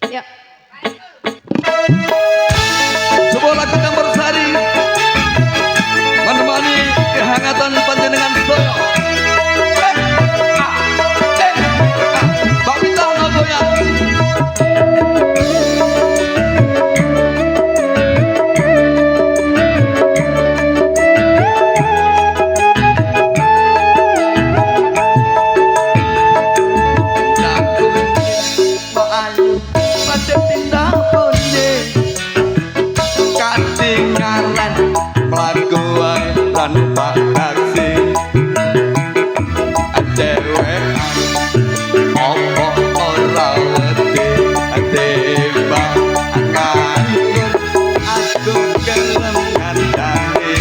Yuk. Sebuah lagu Campursari menemani kehangatan panjenengan sedaya. Mbak Wita goyang. Lan Pak Taksi dewek opo ora wedi tembak nganggur aku gelem ngandani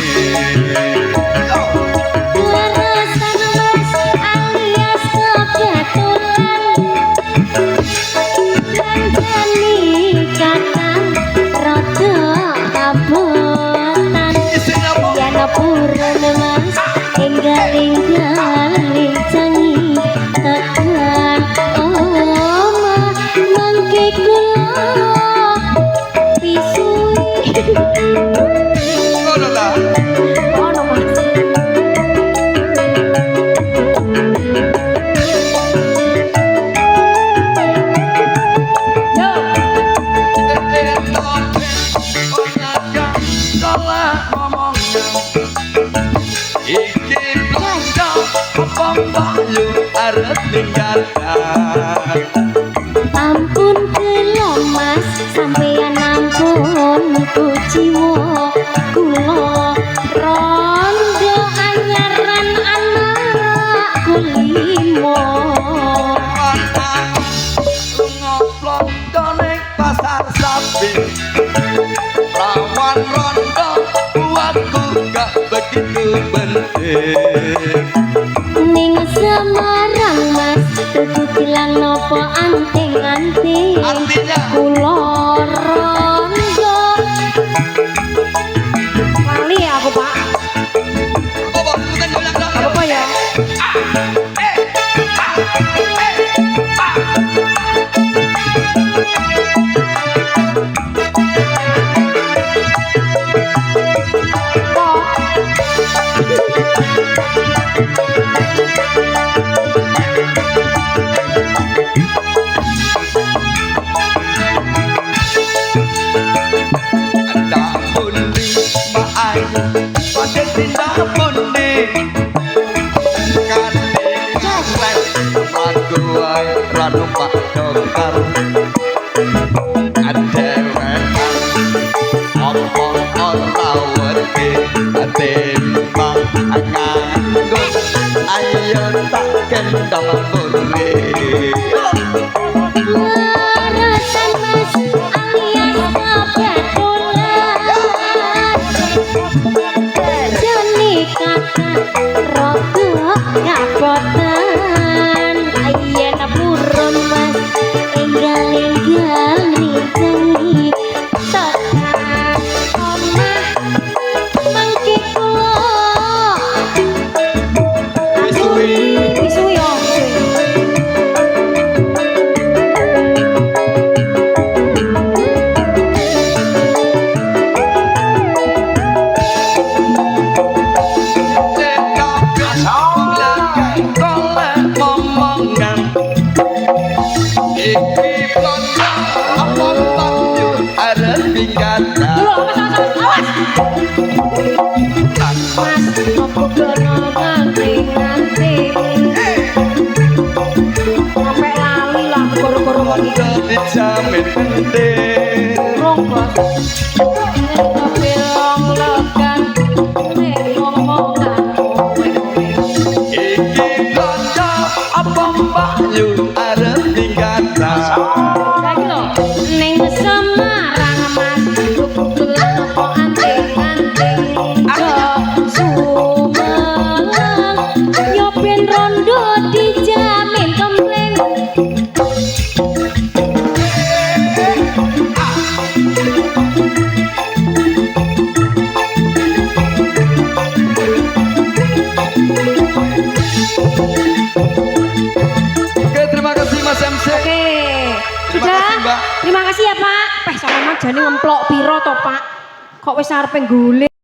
Warasan mas alias kebetulan Janjani kakang rada abotan Yana purun mas enggal-enggal cangi tekan oma mangke kula pisui ngono ta ono mas Yo. iki blonjo apa mbahyu arep tinggalkan ampun kelo mas sampeyan ampun kuciwa kula rondo anyaran anak kulimo lunga blonjo ning pasar sapi rawan rondo buatku gak begitu penting ning Semarang mas tutu bilang nopo anting-anting artinya kula rondo Lali ya aku, Pak. apa ikutan goyang dong Apa ya? ada pundi mbak ayu pada tindak pundi kadang jangret lagu ayu ranu pak dokter adewekan opo ora wedi tembak nganggur ayo tak gendong muni warasan mas alias kebetulan jani kakak rokok ngabotan ayen purun mas enggal-enggal rinjangi tekan omah mangke kula Pisui yo. Mas, opo dono nganti-nganti. Sampai lali lah goro-goro iki. dijamin penting Rong bos. Tapi long legan ngomongan kowe-kowe. iki blonjo apa mbahyu arep tinggalkan Lagi lho. ning Semarang mas tutulan nopo anting-anting jo sumelang yo ben rondo dijamin kempleng Mbak. Terima kasih ya Pak. Sama Mas jane ngemplok piro to Pak? Kok wis arepe golek